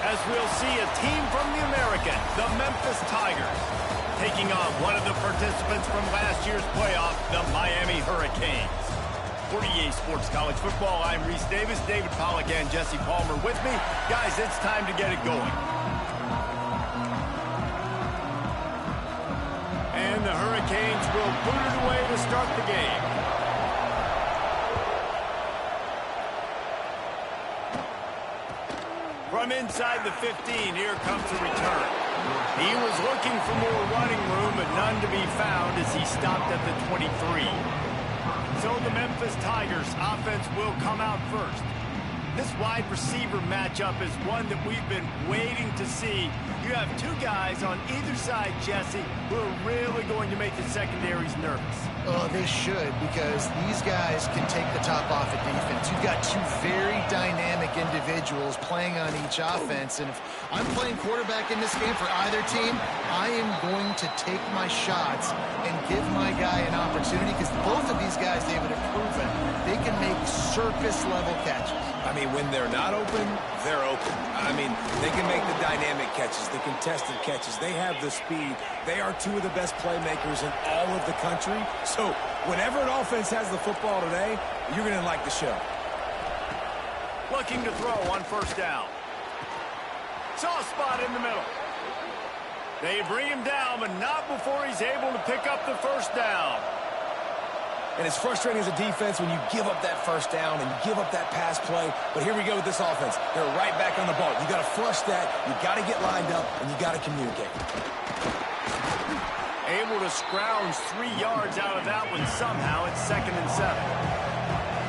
as we'll see a team from the American, the Memphis Tigers, taking on one of the participants from last year's playoff, the Miami Hurricanes. For EA Sports College Football, I'm Reese Davis, David Pollack, and Jesse Palmer with me. Guys, it's time to get it going. And the Hurricanes will boot it away to start the game. From inside the 15, here comes the return. He was looking for more running room, but none to be found as he stopped at the 23. So the Memphis Tigers offense will come out first. This wide receiver matchup is one that we've been waiting to see. You have two guys on either side, Jesse, who are really going to make the secondaries nervous. Oh, they should, because these guys can take the top off of defense. You've got two very dynamic individuals playing on each offense, and if I'm playing quarterback in this game for either team, I am going to take my shots and give my guy an opportunity, because both of these guys, David, have proven they can make surface-level catches. I mean, when they're not open, they're open. I mean, they can make the dynamic catches, the contested catches. They have the speed. They are two of the best playmakers in all of the country. So whenever an offense has the football today, you're going to like the show. Looking to throw on first down. Soft spot in the middle. They bring him down, but not before he's able to pick up the first down. And it's frustrating as a defense when you give up that first down and you give up that pass play. But here we go with this offense. They're right back on the ball. You got to flush that. You got to get lined up, and you got to communicate. Able to scrounge 3 yards out of that one somehow. It's 2nd and 7.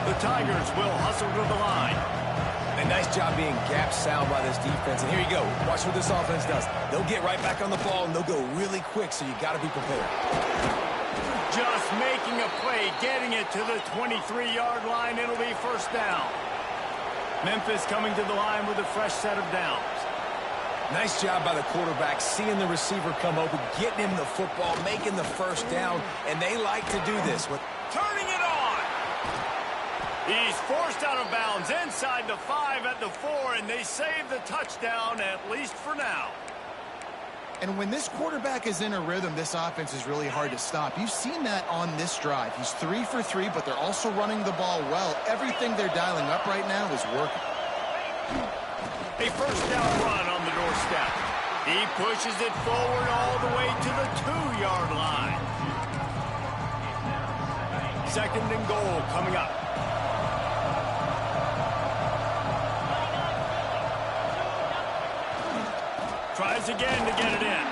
The Tigers will hustle to the line. A nice job being gap sound by this defense. And here you go. Watch what this offense does. They'll get right back on the ball, and they'll go really quick, so you got to be prepared. Just making a play, getting it to the 23-yard line. It'll be first down. Memphis coming to the line with a fresh set of downs. Nice job by the quarterback, seeing the receiver come open, getting him the football, making the first down, and they like to do this. Turning it on! He's forced out of bounds inside the 5 at the 4, and they save the touchdown, at least for now. And when this quarterback is in a rhythm, this offense is really hard to stop. You've seen that on this drive. He's 3 for 3, but they're also running the ball well. Everything they're dialing up right now is working. A first down run on the doorstep. He pushes it forward all the way to the 2-yard line. 2nd and goal coming up. Tries again to get it in.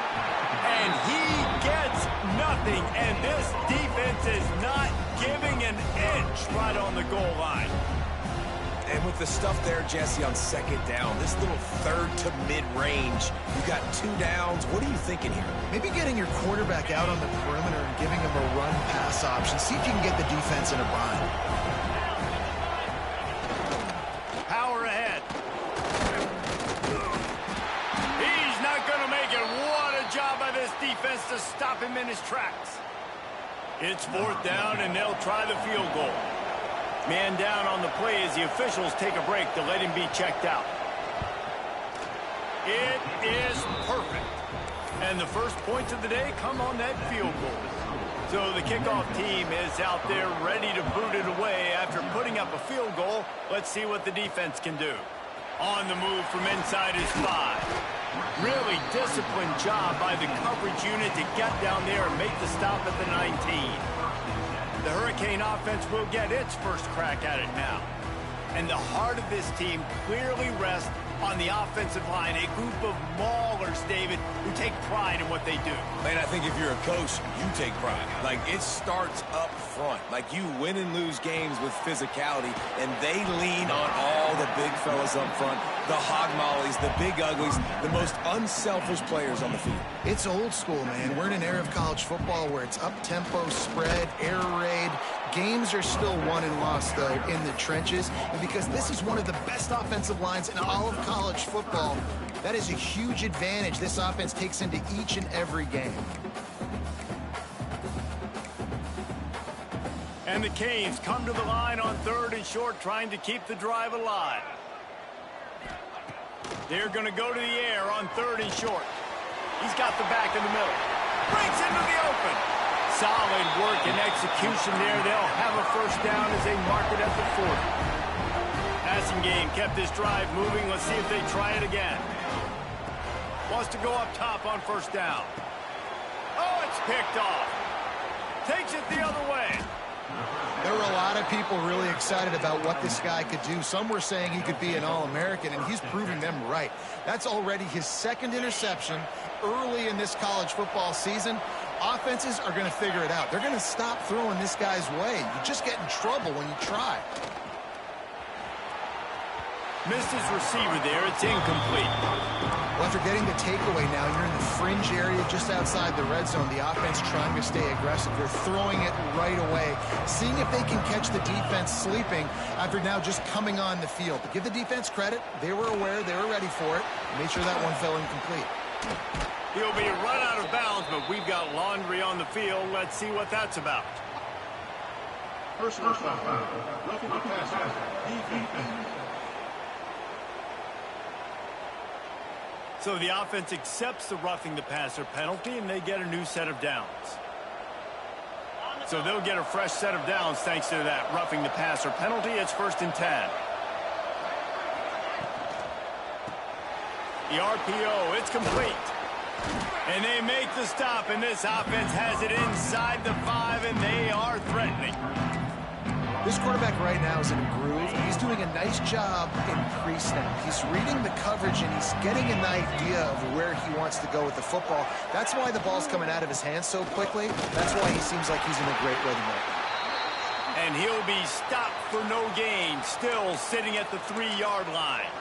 And he gets nothing. And this defense is not giving an inch right on the goal line. And with the stuff there, Jesse, on 2nd down, this little 3rd to mid-range, you got 2 downs. What are you thinking here? Maybe getting your quarterback out on the perimeter and giving him a run-pass option. See if you can get the defense in a bind. Power ahead. He's not going to make it. What a job by this defense to stop him in his tracks. It's 4th down, and they'll try the field goal. Man down on the play as the officials take a break to let him be checked out. It is perfect. And the first points of the day come on that field goal. So the kickoff team is out there ready to boot it away after putting up a field goal. Let's see what the defense can do. On the move from inside his 5. Really disciplined job by the coverage unit to get down there and make the stop at the 19. The Hurricane offense will get its first crack at it now. And the heart of this team clearly rests on the offensive line, a group of maulers, David, who take pride in what they do. Man, I think if you're a coach, you take pride. Like, it starts up front. Like, you win and lose games with physicality, and they lean on all the big fellas up front, the hog mollies, the big uglies, the most unselfish players on the field. It's old school, man. We're in an era of college football where it's up-tempo, spread, air raid. Games are still won and lost, though, in the trenches. And because this is one of the best offensive lines in all of college football, that is a huge advantage this offense takes into each and every game. And the Canes come to the line on 3rd and short, trying to keep the drive alive. They're going to go to the air on 3rd and short. He's got the back in the middle. Breaks into the open. Solid work and execution there. They'll have a first down as they mark it at the 40. Passing game kept this drive moving. Let's see if they try it again. Wants to go up top on 1st down. Oh, it's picked off. Takes it the other way. There were a lot of people really excited about what this guy could do. Some were saying he could be an All-American, and he's proving them right. That's already his 2nd interception early in this college football season. Offenses are going to figure it out. They're going to stop throwing this guy's way. You just get in trouble when you try. Missed his receiver there. It's incomplete. Well, after getting the takeaway now, you're in the fringe area just outside the red zone. The offense trying to stay aggressive. They're throwing it right away, seeing if they can catch the defense sleeping after now just coming on the field. But give the defense credit. They were aware. They were ready for it. Made sure that one fell incomplete. He'll be run out of bounds, but we've got laundry on the field. Let's see what that's about. Personal foul. Roughing the passer. Defense. So the offense accepts the roughing the passer penalty, and they get a new set of downs. So they'll get a fresh set of downs thanks to that roughing the passer penalty. It's 1st and 10. The RPO, it's complete. And they make the stop, and this offense has it inside the 5, and they are threatening. This quarterback right now is in a groove. He's doing a nice job in pre-snap. He's reading the coverage, and he's getting an idea of where he wants to go with the football. That's why the ball's coming out of his hands so quickly. That's why he seems like he's in a great rhythm right now. And he'll be stopped for no gain, still sitting at the 3-yard line.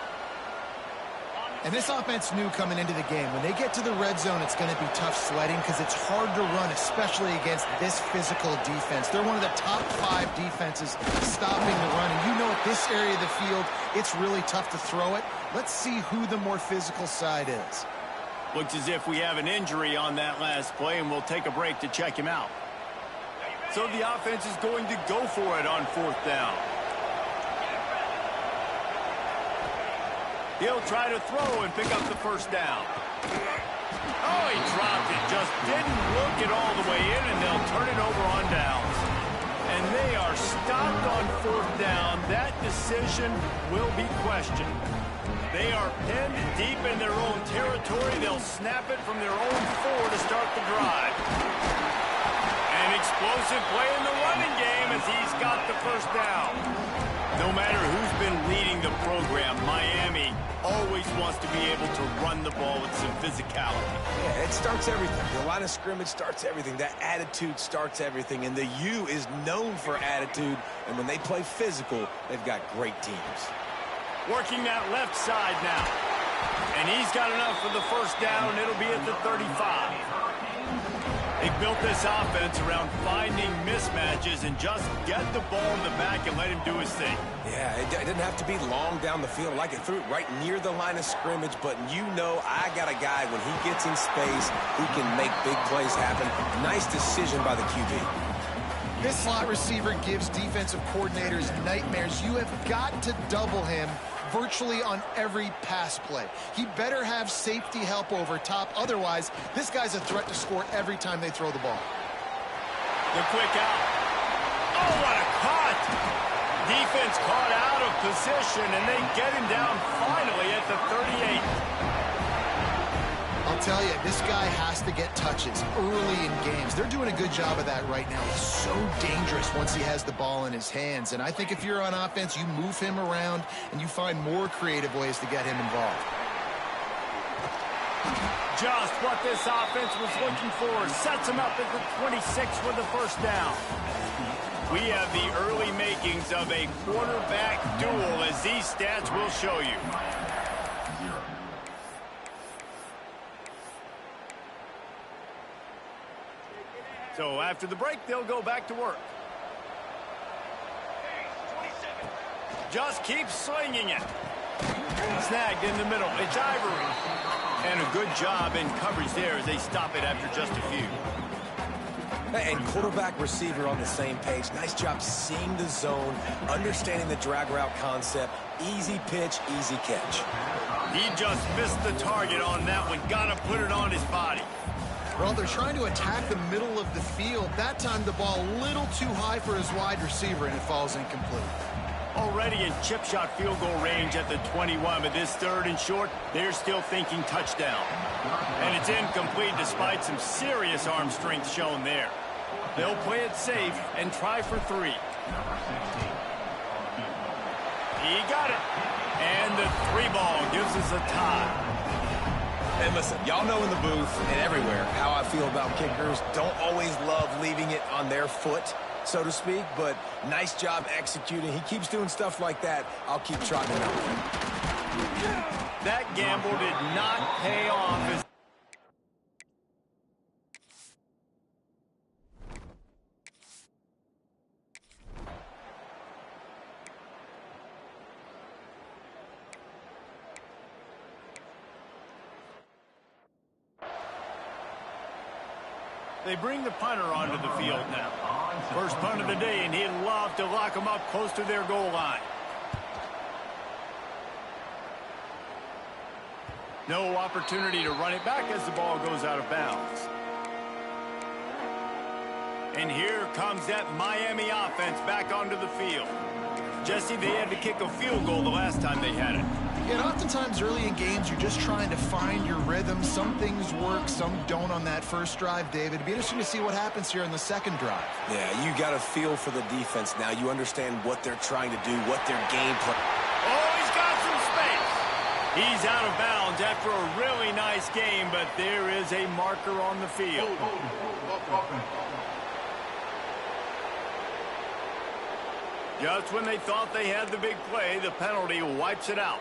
And this offense knew coming into the game, when they get to the red zone, it's going to be tough sledding because it's hard to run, especially against this physical defense. They're one of the top 5 defenses stopping the run. And you know at this area of the field, it's really tough to throw it. Let's see who the more physical side is. Looks as if we have an injury on that last play, and we'll take a break to check him out. So the offense is going to go for it on 4th down. He'll try to throw and pick up the 1st down. Oh, he dropped it. Just didn't look it all the way in, and they'll turn it over on downs. And they are stopped on 4th down. That decision will be questioned. They are pinned deep in their own territory. They'll snap it from their own 4 to start the drive. An explosive play in the running game as he's got the 1st down. No matter who's been leading the program, Miami always wants to be able to run the ball with some physicality. Yeah, it starts everything. The line of scrimmage starts everything. That attitude starts everything. And the U is known for attitude. And when they play physical, they've got great teams. Working that left side now. And he's got enough for the 1st down. It'll be at the 35. They built this offense around finding mismatches and just get the ball in the back and let him do his thing. Yeah, it didn't have to be long down the field. Like it threw it right near the line of scrimmage, but you know I got a guy when he gets in space who can make big plays happen. Nice decision by the QB. This slot receiver gives defensive coordinators nightmares. You have got to double him virtually on every pass play. He better have safety help over top. Otherwise, this guy's a threat to score every time they throw the ball. The quick out. Oh, what a cut! Defense caught out of position, and they get him down finally at the 38. I'll tell you, this guy has to get touches early in games. They're doing a good job of that right now. He's so dangerous once he has the ball in his hands. And I think if you're on offense, you move him around and you find more creative ways to get him involved. Just what this offense was looking for. Sets him up at the 26 with the 1st down. We have the early makings of a quarterback duel, as these stats will show you. So after the break, they'll go back to work. Just keep slinging it. Snagged in the middle. It's Ivory. And a good job in coverage there as they stop it after just a few. And quarterback receiver on the same page. Nice job seeing the zone, understanding the drag route concept. Easy pitch, easy catch. He just missed the target on that one. Got to put it on his body. Well, they're trying to attack the middle of the field. That time the ball a little too high for his wide receiver, and it falls incomplete. Already in chip shot field goal range at the 21, but this 3rd and short, they're still thinking touchdown. And it's incomplete despite some serious arm strength shown there. They'll play it safe and try for 3. He got it. And the 3 ball gives us a tie. And listen, y'all know in the booth and everywhere how I feel about kickers. Don't always love leaving it on their foot, so to speak, but nice job executing. He keeps doing stuff like that. I'll keep trotting it out. That gamble did not pay off. They bring the punter onto the field now. First punt of the day, and he'd love to lock them up close to their goal line. No opportunity to run it back as the ball goes out of bounds. And here comes that Miami offense back onto the field. Jesse, they had to kick a field goal the last time they had it. And oftentimes early in games, you're just trying to find your rhythm. Some things work, some don't on that first drive, David. It'd be interesting to see what happens here on the second drive. Yeah, you got a feel for the defense now. You understand what they're trying to do, what their game plan. Oh, he's got some space. He's out of bounds after a really nice game, but there is a marker on the field. Just when they thought they had the big play, the penalty wipes it out.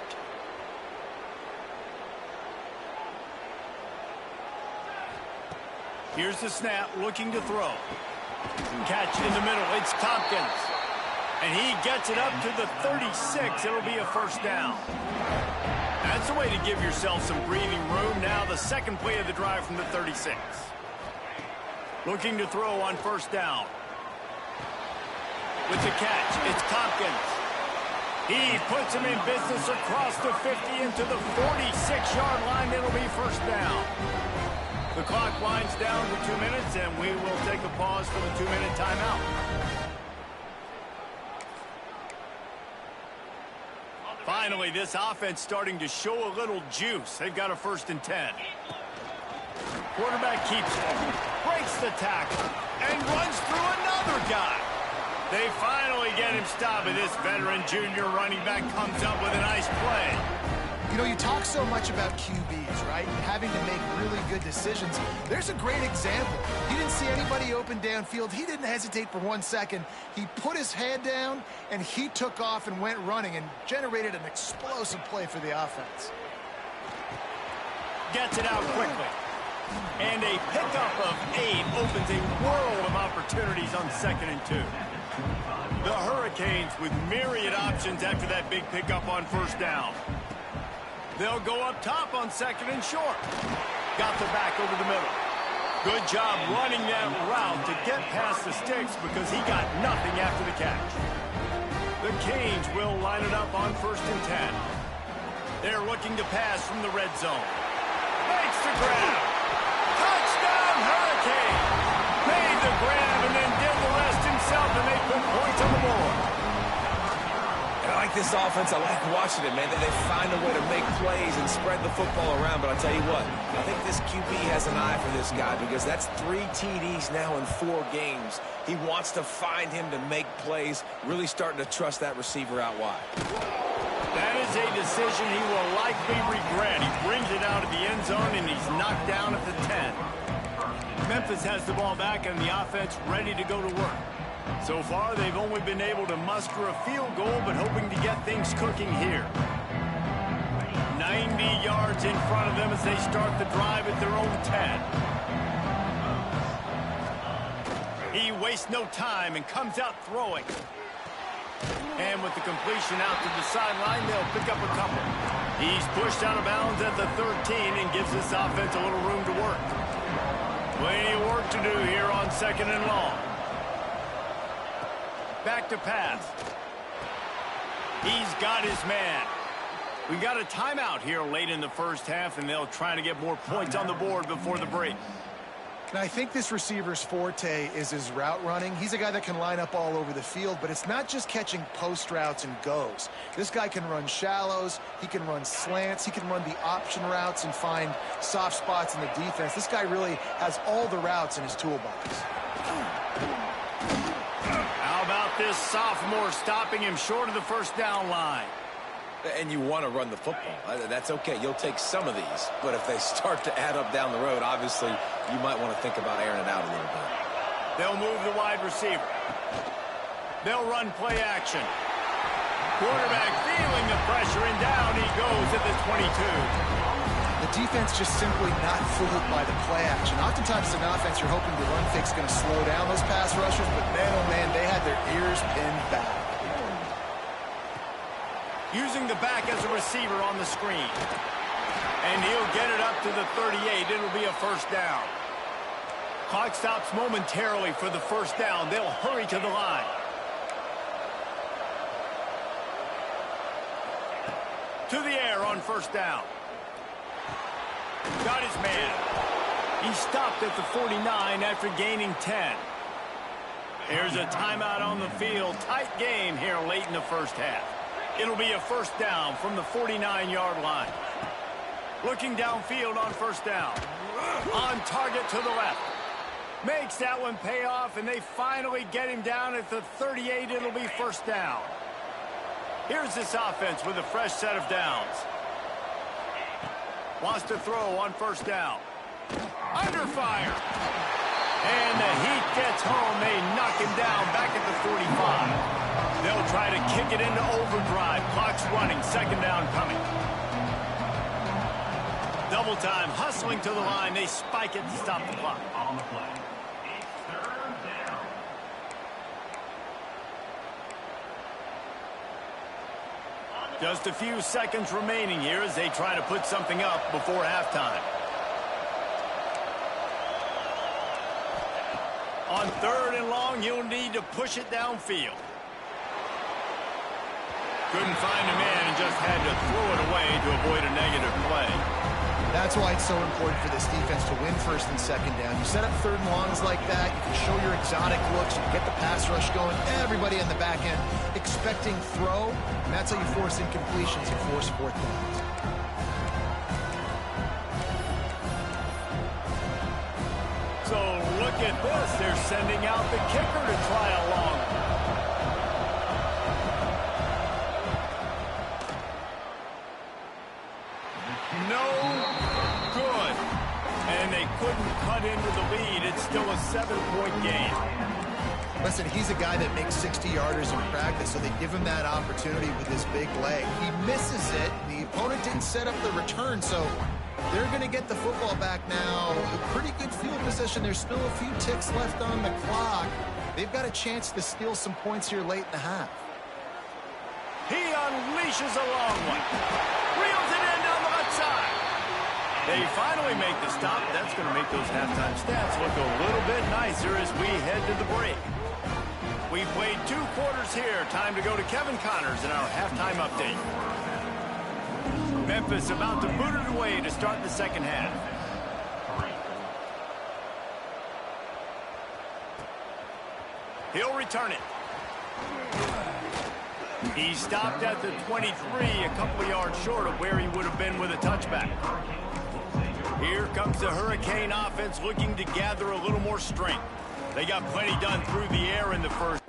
Here's the snap, looking to throw. Catch in the middle, it's Tompkins. And he gets it up to the 36. It'll be a first down. That's a way to give yourself some breathing room. Now the second play of the drive from the 36. Looking to throw on first down. With the catch, it's Tompkins. He puts him in business across the 50 into the 46-yard line. It'll be first down. The clock winds down to 2 minutes, and we will take a pause for the 2-minute timeout. Finally, this offense starting to show a little juice. They've got a 1st and 10. Quarterback keeps it, breaks the tackle, and runs through another guy. They finally get him stopped, and this veteran junior running back comes up with a nice play. You know, you talk so much about QBs, right? Having to make really good decisions. There's a great example. He didn't see anybody open downfield. He didn't hesitate for 1 second. He put his head down, and he took off and went running and generated an explosive play for the offense. Gets it out quickly. And a pickup of 8 opens a world of opportunities on 2nd and 2. The Hurricanes with myriad options after that big pickup on first down. They'll go up top on 2nd and short. Got the back over the middle. Good job running that route to get past the sticks because he got nothing after the catch. The Canes will line it up on 1st and 10. They're looking to pass from the red zone. Makes the grab. Touchdown Hurricane. Made the grab and then did the rest himself, and they put points on the board. I like this offense. I like watching it, man. They find a way to make plays and spread the football around. But I'll tell you what, I think this QB has an eye for this guy because that's 3 TDs now in 4 games. He wants to find him to make plays, really starting to trust that receiver out wide. That is a decision he will likely regret. He brings it out of the end zone, and he's knocked down at the 10. Memphis has the ball back, and the offense ready to go to work. So far, they've only been able to muster a field goal, but hoping to get things cooking here. 90 yards in front of them as they start the drive at their own 10. He wastes no time and comes out throwing. And with the completion out to the sideline, they'll pick up a couple. He's pushed out of bounds at the 13 and gives this offense a little room to work. Plenty of work to do here on 2nd and long. Back to pass. He's got his man. We got a timeout here late in the first half, and they'll try to get more points on the board before the break. Now, I think this receiver's forte is his route running. He's a guy that can line up all over the field, but it's not just catching post routes and goes. This guy can run shallows, he can run slants, he can run the option routes and find soft spots in the defense. This guy really has all the routes in his toolbox. How about this sophomore stopping him short of the first down line? And you want to run the football. That's okay. You'll take some of these. But if they start to add up down the road, obviously, you might want to think about airing it out a little bit. They'll move the wide receiver. They'll run play action. Quarterback feeling the pressure, and down he goes at the 22. The defense just simply not fooled by the play action. Oftentimes, as an offense, you're hoping the run fake's going to slow down those pass rushers, but man, oh man, they had their ears pinned back. Using the back as a receiver on the screen. And he'll get it up to the 38. It'll be a first down. Clock stops momentarily for the first down. They'll hurry to the line. To the air on first down. Got his man. He stopped at the 49 after gaining 10. Here's a timeout on the field. Tight game here late in the first half. It'll be a first down from the 49-yard line. Looking downfield on first down. On target to the left. Makes that one pay off, and they finally get him down at the 38. It'll be first down. Here's this offense with a fresh set of downs. Wants to throw on first down. Under fire. And the heat gets home. They knock him down back at the 45. They'll try to kick it into overdrive. Clock's running. Second down coming. Double time. Hustling to the line. They spike it to stop the clock. On the play. Third down. Just a few seconds remaining here as they try to put something up before halftime. On 3rd and long, you'll need to push it downfield. Couldn't find a man and just had to throw it away to avoid a negative play. That's why it's so important for this defense to win 1st and 2nd down. You set up 3rd and longs like that, you can show your exotic looks, you can get the pass rush going, everybody on the back end expecting throw, and that's how you force incompletions and force 4th downs. So look at this, they're sending out the kicker to try a long. No good. And they couldn't cut into the lead. It's still a 7-point game. Listen, he's a guy that makes 60-yarders in practice, so they give him that opportunity with this big leg. He misses it. The opponent didn't set up the return, so they're going to get the football back now. A pretty good field position. There's still a few ticks left on the clock. They've got a chance to steal some points here late in the half. He unleashes a long one. Reels it in down the left side. They finally make the stop. That's going to make those halftime stats look a little bit nicer as we head to the break. We played 2 quarters here. Time to go to Kevin Connors in our halftime update. Memphis about to boot it away to start the second half. He'll return it. He stopped at the 23, a couple of yards short of where he would have been with a touchback. Here comes the Hurricane offense looking to gather a little more strength. They got plenty done through the air in the first.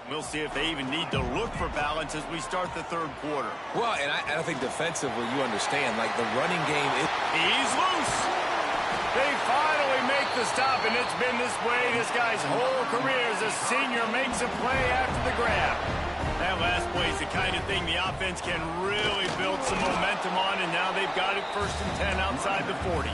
We'll see if they even need to look for balance as we start the 3rd quarter. Well, and I think defensively, you understand, like the running game is... He's loose. They finally make the stop, and it's been this way this guy's whole career as a senior makes a play after the grab. That last play is the kind of thing the offense can really build some momentum on, and now they've got it 1st and 10 outside the 40.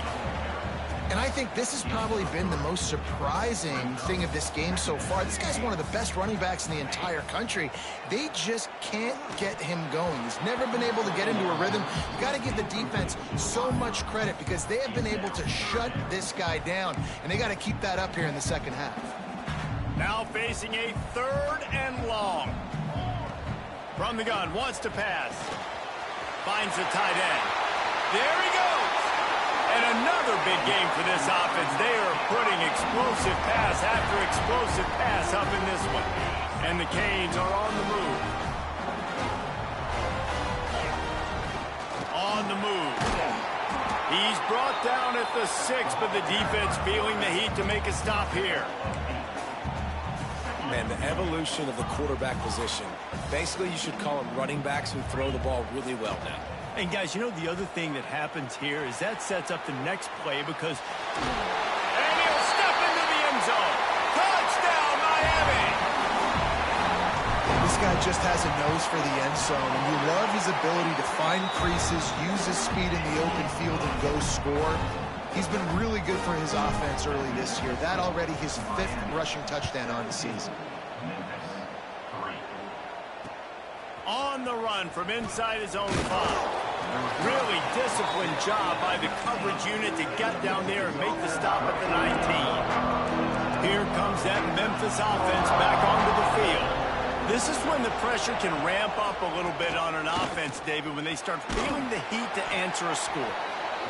And I think this has probably been the most surprising thing of this game so far. This guy's one of the best running backs in the entire country. They just can't get him going. He's never been able to get into a rhythm. You got to give the defense so much credit because they have been able to shut this guy down, and they got to keep that up here in the second half. Now facing a 3rd and long. From the gun, wants to pass. Finds the tight end. There he goes. And another big game for this offense. They are putting explosive pass after explosive pass up in this one. And the Canes are on the move. On the move. He's brought down at the 6, but the defense feeling the heat to make a stop here. Man, the evolution of the quarterback position. Basically, you should call them running backs who throw the ball really well now. And guys, you know the other thing that happens here is that sets up the next play because... And he'll step into the end zone. Touchdown, Miami! This guy just has a nose for the end zone, and you love his ability to find creases, use his speed in the open field, and go score. He's been really good for his offense early this year. That already his 5th rushing touchdown on the season. On the run from inside his own 5. Really disciplined job by the coverage unit to get down there and make the stop at the 19. Here comes that Memphis offense back onto the field. This is when the pressure can ramp up a little bit on an offense, David, when they start feeling the heat to answer a score.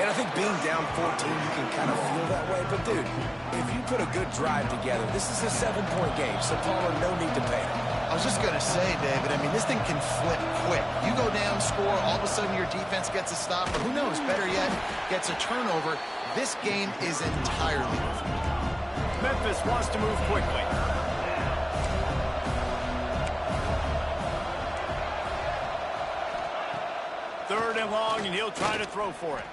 And I think being down 14, you can kind of feel that way. But, dude, if you put a good drive together, this is a 7-point game, so Palmer, no need to panic. I was just going to say, David, I mean, this thing can flip quick. You go down, score, all of a sudden your defense gets a stop, or who knows, better yet, gets a turnover. This game is entirely different. Memphis wants to move quickly. Third and long, and he'll try to throw for it.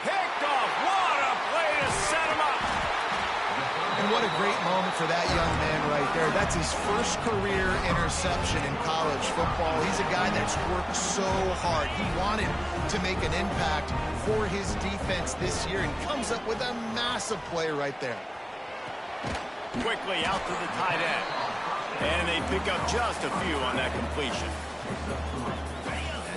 Picked off. What a play to set him up. And what a great moment for that young man right there. That's his first career interception in college football. He's a guy that's worked so hard. He wanted to make an impact for his defense this year and comes up with a massive play right there. Quickly out to the tight end. And they pick up just a few on that completion.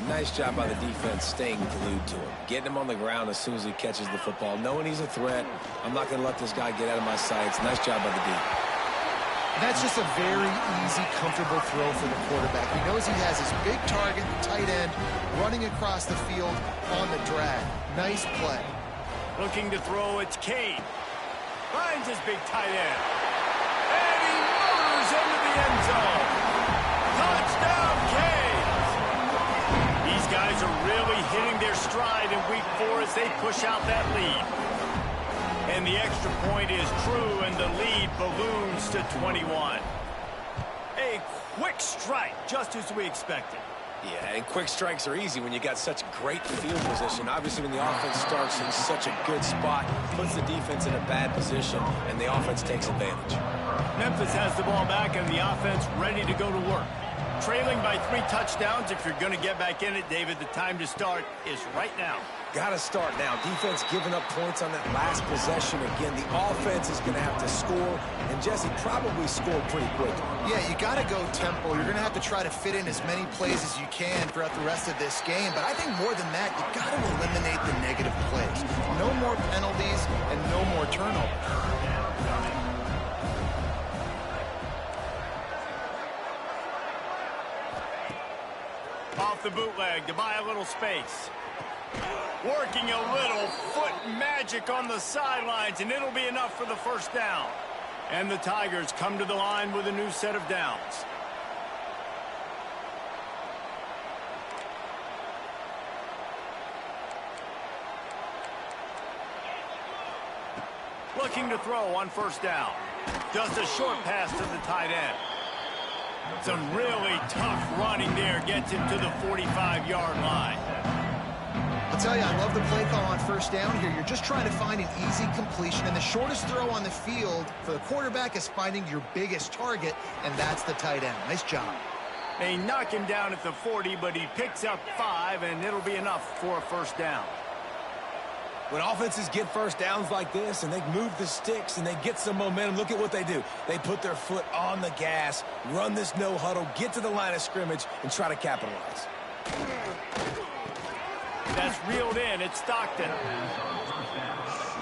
Nice job by the defense staying glued to him. Getting him on the ground as soon as he catches the football. Knowing he's a threat. I'm not going to let this guy get out of my sights. Nice job by the D. That's just a very easy, comfortable throw for the quarterback. He knows he has his big target, the tight end, running across the field on the drag. Nice play. Looking to throw, it's Kane. Finds his big tight end. And he motors into the end zone. Touchdown, Kane! These guys are really hitting their stride in week 4 as they push out that lead. And the extra point is true, and the lead balloons to 21. A quick strike, just as we expected. Yeah, and quick strikes are easy when you got such great field position. Obviously, when the offense starts in such a good spot, puts the defense in a bad position, and the offense takes advantage. Memphis has the ball back, and the offense ready to go to work. Trailing by 3 touchdowns. If you're going to get back in it, David, the time to start is right now. Got to start now. Defense giving up points on that last possession. Again, the offense is going to have to score, and Jesse probably scored pretty quick. Yeah, you got to go tempo. You're going to have to try to fit in as many plays as you can throughout the rest of this game. But I think more than that, you got to eliminate the negative plays. No more penalties and no more turnovers. Off the bootleg to buy a little space. Working a little foot magic on the sidelines, and it'll be enough for the first down. And the Tigers come to the line with a new set of downs. Looking to throw on first down. Just a short pass to the tight end. Some really tough running there gets him to the 45-yard line. I'll tell you, I love the play call on first down here. You're just trying to find an easy completion, and the shortest throw on the field for the quarterback is finding your biggest target, and that's the tight end. Nice job. They knock him down at the 40, but he picks up 5, and it'll be enough for a first down. When offenses get first downs like this and they move the sticks and they get some momentum, look at what they do. They put their foot on the gas, run this no huddle, get to the line of scrimmage, and try to capitalize. That's reeled in. It's Stockton.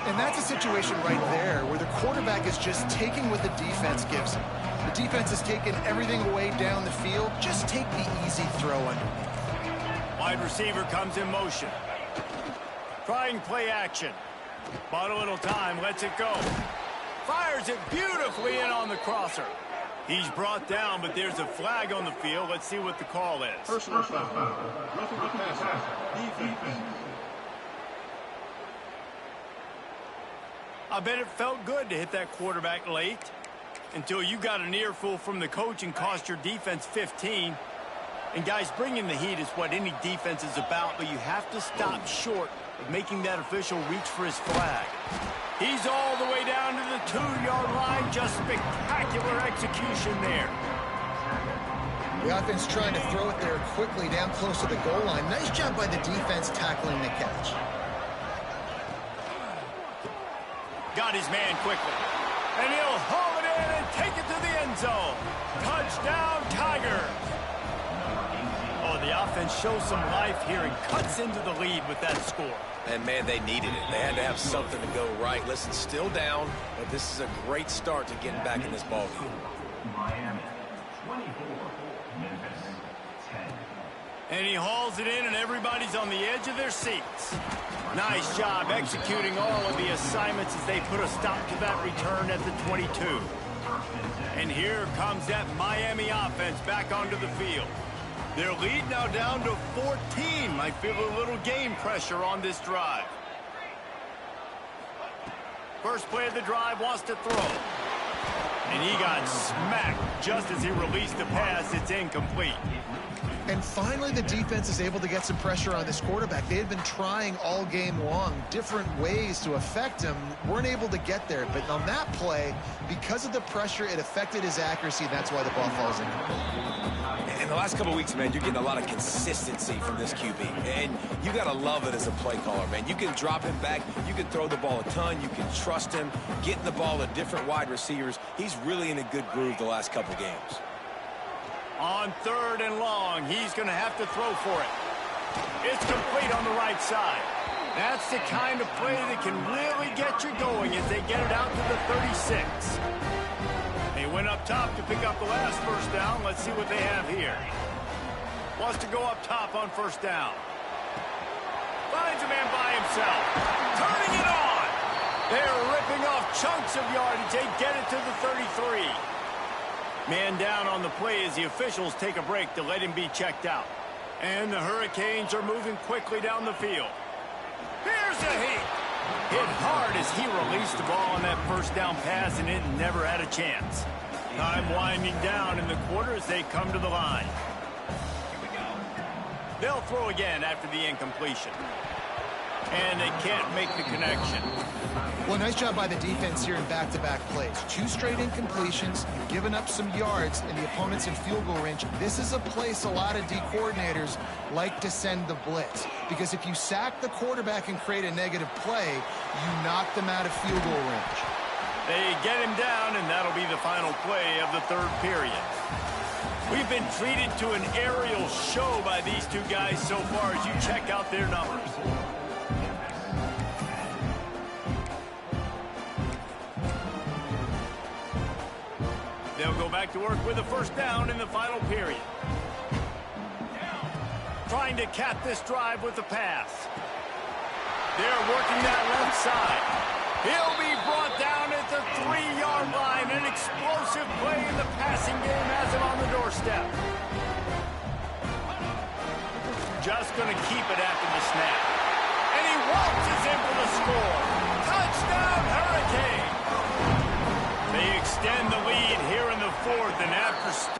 And that's a situation right there where the quarterback is just taking what the defense gives him. The defense has taken everything away down the field. Just take the easy throw underneath. Wide receiver comes in motion. Trying play action. Bought a little time, lets it go. Fires it beautifully in on the crosser. He's brought down, but there's a flag on the field. Let's see what the call is. Personal foul. Roughing the passer. Defense. I bet it felt good to hit that quarterback late until you got an earful from the coach and cost your defense 15. And guys, bringing the heat is what any defense is about, but you have to stop short of making that official reach for his flag. He's all the way down to the 2-yard line. Just spectacular execution there. The offense trying to throw it there quickly down close to the goal line. Nice job by the defense tackling the catch. Got his man quickly. And he'll haul it in and take it to the end zone. Touchdown, Tigers. Oh, the offense shows some life here and cuts into the lead with that score. And, man, they needed it. They had to have something to go right. Listen, still down, but this is a great start to getting back in this ballgame. Miami, 24, Memphis, 10. And he hauls it in, and everybody's on the edge of their seats. Nice job executing all of the assignments as they put a stop to that return at the 22. And here comes that Miami offense back onto the field. Their lead now down to 14. Might feel a little game pressure on this drive. First play of the drive, wants to throw. And he got smacked just as he released the pass. It's incomplete. And finally, the defense is able to get some pressure on this quarterback. They had been trying all game long different ways to affect him. Weren't able to get there. But on that play, because of the pressure, it affected his accuracy. That's why the ball falls in. In the last couple of weeks, man, you're getting a lot of consistency from this QB. And you got to love it as a play caller, man. You can drop him back. You can throw the ball a ton. You can trust him. Getting the ball to different wide receivers. He's really in a good groove the last couple games. On 3rd and long, he's going to have to throw for it. It's complete on the right side. That's the kind of play that can really get you going as they get it out to the 36. They went up top to pick up the last first down. Let's see what they have here. Wants to go up top on first down. Finds a man by himself. Turning it on. They're ripping off chunks of yardage. They get it to the 33. Man down on the play as the officials take a break to let him be checked out. And the Hurricanes are moving quickly down the field. Here's a hit. Hit hard as he released the ball on that first down pass, and it never had a chance. Time winding down in the quarter as they come to the line. They'll throw again after the incompletion. And they can't make the connection. Well, nice job by the defense here in back-to-back plays. 2 straight incompletions, you've given up some yards, and the opponent's in field goal range. This is a place a lot of D coordinators like to send the blitz. Because if you sack the quarterback and create a negative play, you knock them out of field goal range. They get him down, and that'll be the final play of the 3rd period. We've been treated to an aerial show by these two guys so far as you check out their numbers. They'll go back to work with a first down in the final period. Trying to cap this drive with the pass. They're working that left side. He'll be brought down at the 3-yard line. An explosive play in the passing game has him on the doorstep. Just going to keep it after the snap. And he waltzes in for the score. Touchdown, Hurricane! They extend the lead here in the 4th, and after...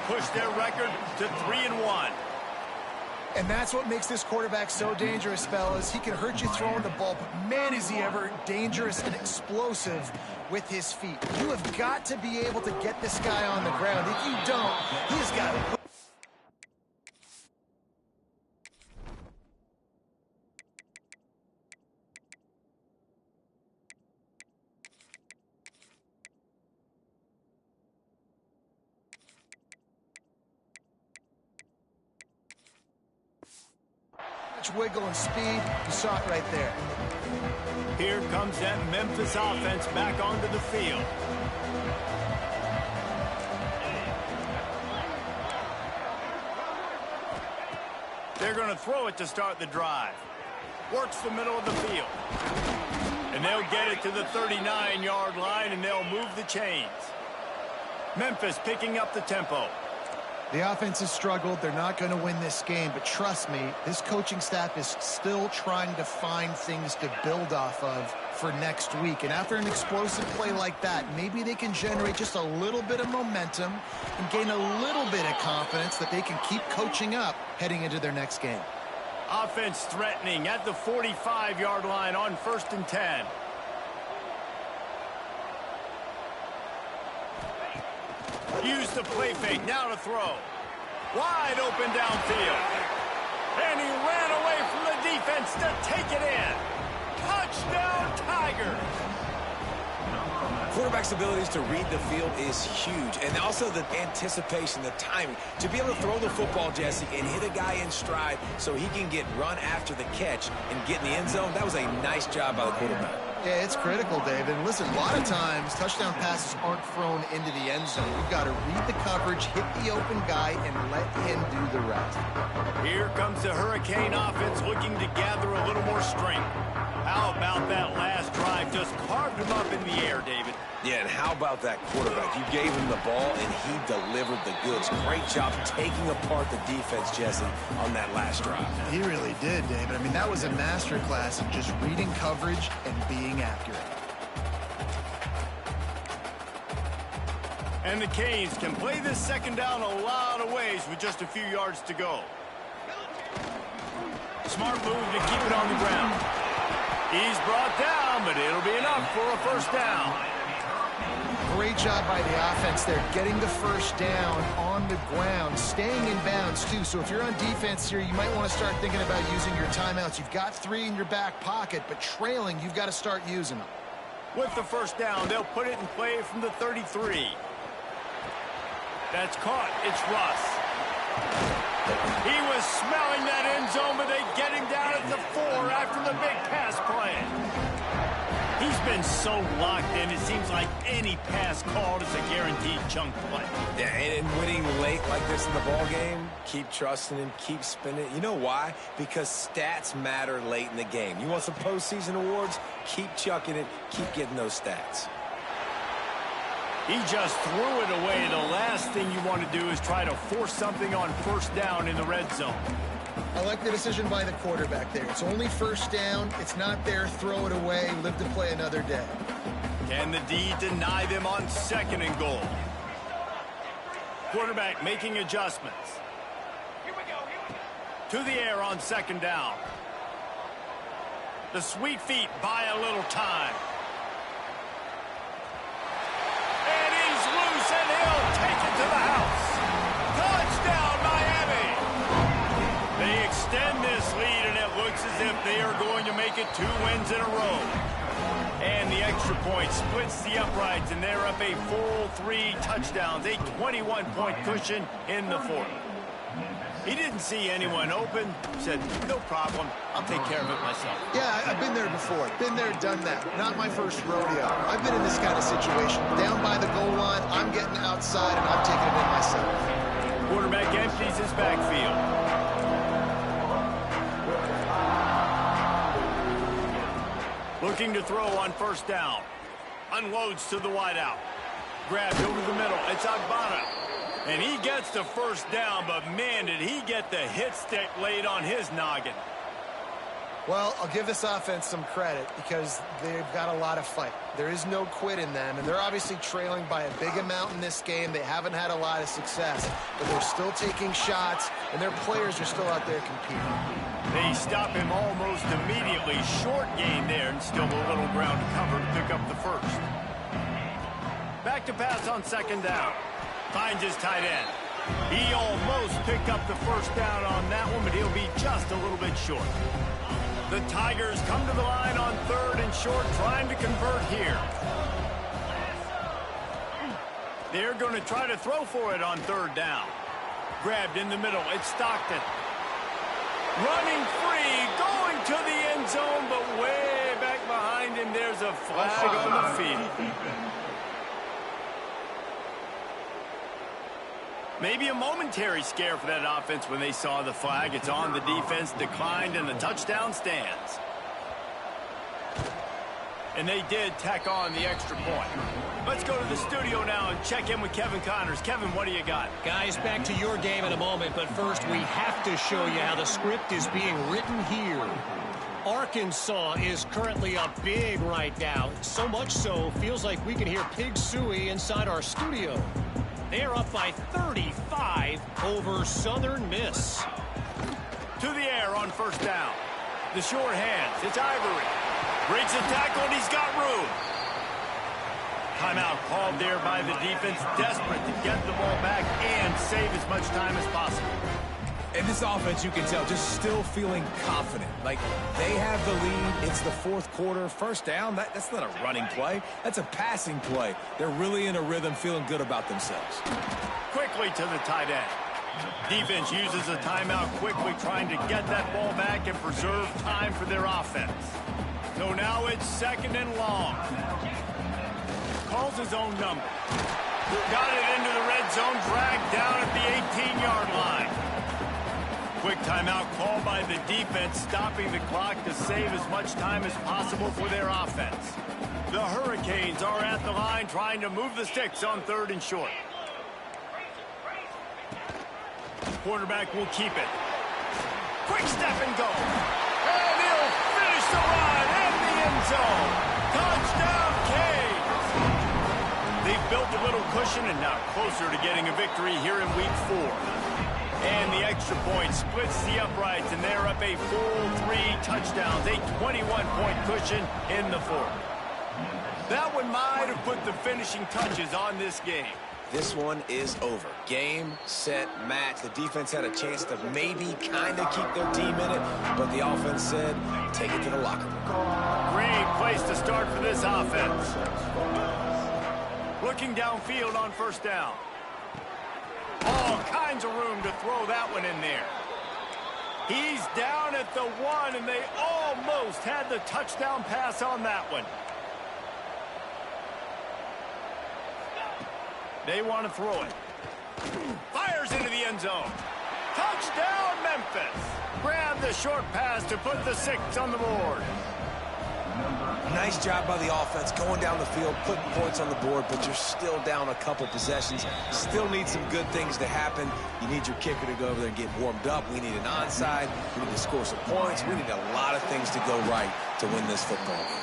push their record to 3-1. And that's what makes this quarterback so dangerous, fellas. He can hurt you throwing the ball, but man, is he ever dangerous and explosive with his feet. You have got to be able to get this guy on the ground. If you don't, he's got to... wiggle and speed. You saw it right there. Here comes that Memphis offense back onto the field. They're going to throw it to start the drive. Works the middle of the field. And they'll get it to the 39-yard line, and they'll move the chains. Memphis picking up the tempo. The offense has struggled. They're not going to win this game, but trust me, this coaching staff is still trying to find things to build off of for next week. And after an explosive play like that, maybe they can generate just a little bit of momentum and gain a little bit of confidence that they can keep coaching up heading into their next game. Offense threatening at the 45-yard line on 1st and 10. Use the play fake, now to throw. Wide open downfield. And he ran away from the defense to take it in. Touchdown, Tigers. Quarterback's abilities to read the field is huge. And also the anticipation, the timing. To be able to throw the football, Jesse, and hit a guy in stride so he can get run after the catch and get in the end zone, that was a nice job by the quarterback. Yeah, it's critical, David. And listen, a lot of times touchdown passes aren't thrown into the end zone. You've got to read the coverage, hit the open guy, and let him do the rest. Here comes the Hurricane offense looking to gather a little more strength. How about that last drive? Just carved him up in the air, David. Yeah, and how about that quarterback? You gave him the ball, and he delivered the goods. Great job taking apart the defense, Jesse, on that last drive. He really did, David. I mean, that was a masterclass of just reading coverage and being accurate. And the Canes can play this second down a lot of ways with just a few yards to go. Smart move to keep it on the ground. He's brought down, but it'll be enough for a first down. Great job by the offense there, getting the first down on the ground, staying in bounds, too. So if you're on defense here, you might want to start thinking about using your timeouts. You've got 3 in your back pocket, but trailing, you've got to start using them. With the first down, they'll put it in play from the 33. That's caught. It's Russ. He was smelling that end zone, but they get him down at the 4 after the big pass play. He's been so locked in, it seems like any pass called is a guaranteed chunk play. Yeah, and winning late like this in the ball game, keep trusting him, keep spinning. You know why? Because stats matter late in the game. You want some postseason awards? Keep chucking it, keep getting those stats. He just threw it away. The last thing you want to do is try to force something on first down in the red zone. I like the decision by the quarterback there. It's only first down. It's not there. Throw it away. Live to play another day. Can the D deny them on 2nd and goal? Quarterback making adjustments. To the air on 2nd down. The sweet feet buy a little time. And he's loose, and he'll take it to the house. Touchdown, Miami. They extend this lead, and it looks as if they are going to make it 2 wins in a row. And the extra point splits the uprights, and they're up a full 3 touchdowns, a 21-point cushion in the 4th. He didn't see anyone open, said, no problem, I'll take care of it myself. Yeah, I've been there before. Been there, done that. Not my first rodeo. I've been in this kind of situation. Down by the goal line, I'm getting outside, and I'm taking it in myself. Quarterback empties his backfield. Looking to throw on first down. Unloads to the wideout. Grabbed over the middle. It's Agbana. And he gets the first down, but man, did he get the hit stick laid on his noggin. Well, I'll give this offense some credit because they've got a lot of fight. There is no quit in them, and they're obviously trailing by a big amount in this game. They haven't had a lot of success, but they're still taking shots, and their players are still out there competing. They stop him almost immediately. Short gain there, and still a little ground to cover to pick up the first. Back to pass on second down. Finds his tight end. He almost picked up the first down on that one, but he'll be just a little bit short. The Tigers come to the line on third and short, trying to convert here. They're going to try to throw for it on third down. Grabbed in the middle. It's Stockton. Running free, going to the end zone, but way back behind him, there's a flag on the field. Maybe a momentary scare for that offense when they saw the flag. It's on, the defense declined, and the touchdown stands. And they did tack on the extra point. Let's go to the studio now and check in with Kevin Connors. Kevin, what do you got? Guys, back to your game in a moment, but first we have to show you how the script is being written here. Arkansas is currently up big right now. So much so, feels like we can hear Pig Suey inside our studio. They're up by 35 over Southern Miss. To the air on first down. The short hands. It's Ivory. Breaks a tackle, and he's got room. Timeout called there by the defense. Desperate to get the ball back and save as much time as possible. And this offense, you can tell, just still feeling confident. Like, they have the lead. It's the fourth quarter. First down, that's not a running play. That's a passing play. They're really in a rhythm, feeling good about themselves. Quickly to the tight end. Defense uses a timeout quickly, trying to get that ball back and preserve time for their offense. So now it's second and long. Calls his own number. Got it into the red zone, dragged down at the 18-yard line. Quick timeout call by the defense, stopping the clock to save as much time as possible for their offense. The Hurricanes are at the line trying to move the sticks on third and short. Quarterback will keep it. Quick step and go. And he'll finish the run in the end zone. Touchdown, Canes. They've built a little cushion and now closer to getting a victory here in week 4. And the extra point splits the uprights, and they're up a full 3 touchdowns, a 21-point cushion in the fourth. That one might have put the finishing touches on this game. This one is over. Game, set, match. The defense had a chance to maybe kind of keep their team in it, but the offense said, take it to the locker room. Great place to start for this offense. Looking downfield on first down. All kinds of room to throw that one in there. He's down at the 1, and they almost had the touchdown pass on that one. They want to throw it. Fires into the end zone. Touchdown, Memphis. Grab the short pass to put the 6 on the board. Nice job by the offense going down the field, putting points on the board, but you're still down a couple possessions. Still need some good things to happen. You need your kicker to go over there and get warmed up. We need an onside. We need to score some points. We need a lot of things to go right to win this football game.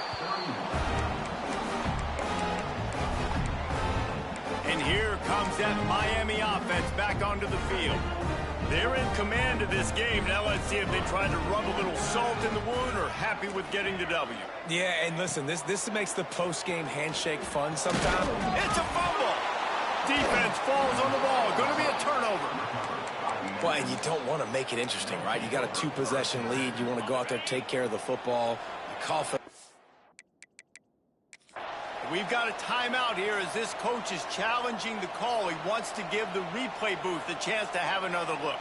And here comes that Miami offense back onto the field. They're in command of this game. Now let's see if they try to rub a little salt in the wound or happy with getting the W. Yeah, and listen, this makes the post-game handshake fun sometimes. It's a fumble. Defense falls on the ball. Going to be a turnover. Well, and you don't want to make it interesting, right? You got a 2-possession lead. You want to go out there, take care of the football. You call for... We've got a timeout here as this coach is challenging the call. He wants to give the replay booth a chance to have another look.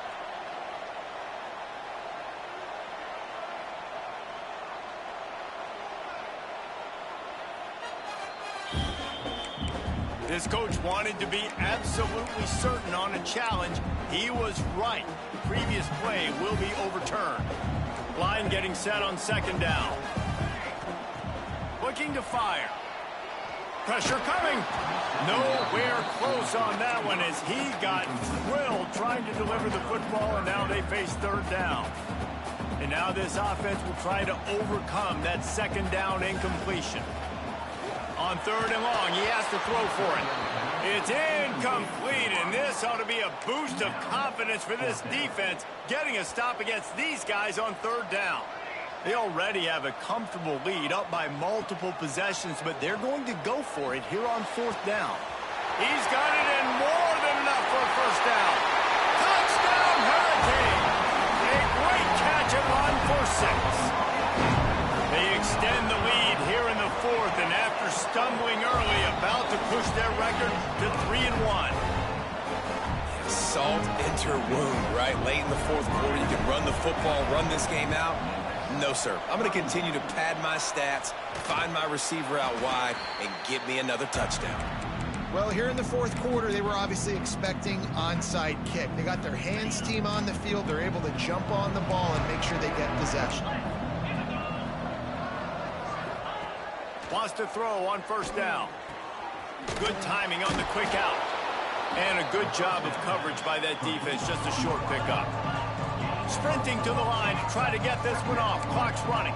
This coach wanted to be absolutely certain on a challenge. He was right. The previous play will be overturned. Line getting set on second down. Looking to fire. Pressure coming. Nowhere close on that one as he got thrilled trying to deliver the football, and now they face third down. And now this offense will try to overcome that second down incompletion. On third and long, he has to throw for it. It's incomplete, and this ought to be a boost of confidence for this defense, getting a stop against these guys on third down. They already have a comfortable lead up by multiple possessions, but they're going to go for it here on fourth down. He's got it in more than enough for a first down. Touchdown, Hurricane! A great catch and run for 6. They extend the lead here in the fourth, and after stumbling early, about to push their record to 3-1. Salt into wound, right? Late in the fourth quarter, you can run the football, run this game out. No, sir. I'm going to continue to pad my stats, find my receiver out wide, and get me another touchdown. Well, here in the fourth quarter, they were obviously expecting onside kick. They got their hands team on the field. They're able to jump on the ball and make sure they get possession. Wants to throw on first down. Good timing on the quick out. And a good job of coverage by that defense. Just a short pickup. Sprinting to the line to try to get this one off. Clock's running.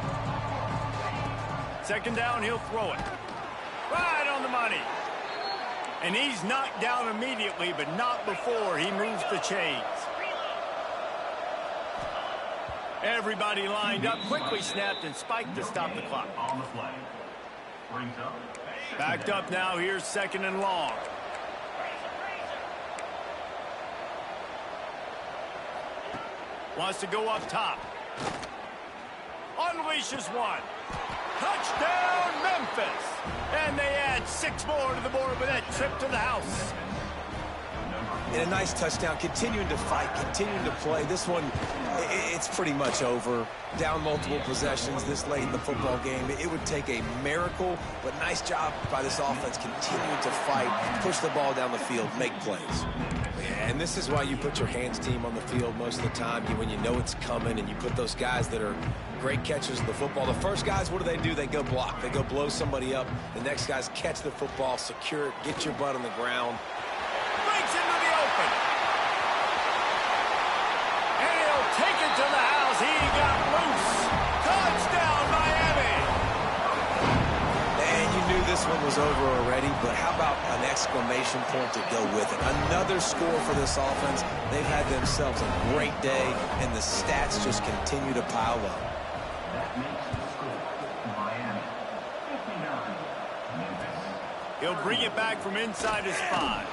Second down, he'll throw it. Right on the money. And he's knocked down immediately, but not before he moves the chains. Everybody lined up, quickly snapped and spiked to stop the clock. On the play. Brings up. Backed up now, here's second and long. Wants to go up top. Unleashes one. Touchdown, Memphis. And they add 6 more to the board with that trip to the house. And a nice touchdown, continuing to fight, continuing to play. This one, it's pretty much over. Down multiple possessions this late in the football game. It would take a miracle, but nice job by this offense continuing to fight, push the ball down the field, make plays. And this is why you put your hands team on the field most of the time, when you know it's coming, and you put those guys that are great catchers of the football. The first guys, what do? They go block. They go blow somebody up. The next guys catch the football, secure it, get your butt on the ground. Breaks into the open. And he'll take it to the house. He got loose. Touchdown, Miami. And you knew this one was over already, but how about an exclamation point to go with it? Another score for this offense. They've had themselves a great day, and the stats just continue to pile up. That makes the score. Miami 59. Memphis. He'll bring it back from inside his 5.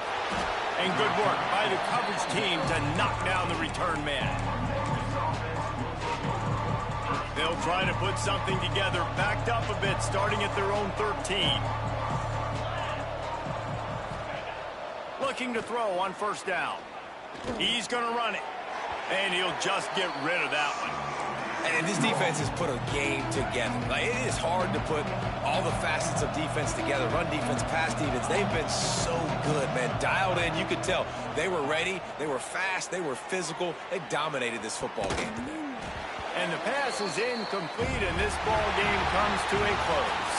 And good work by the coverage team to knock down the return man. They'll try to put something together, backed up a bit, starting at their own 13. Looking to throw on first down. He's going to run it. And he'll just get rid of that one. And this defense has put a game together. Like, it is hard to put all the facets of defense together. Run defense, pass defense. They've been so good, man. Dialed in. You could tell they were ready. They were fast. They were physical. They dominated this football game today. And the pass is incomplete, and this ball game comes to a close.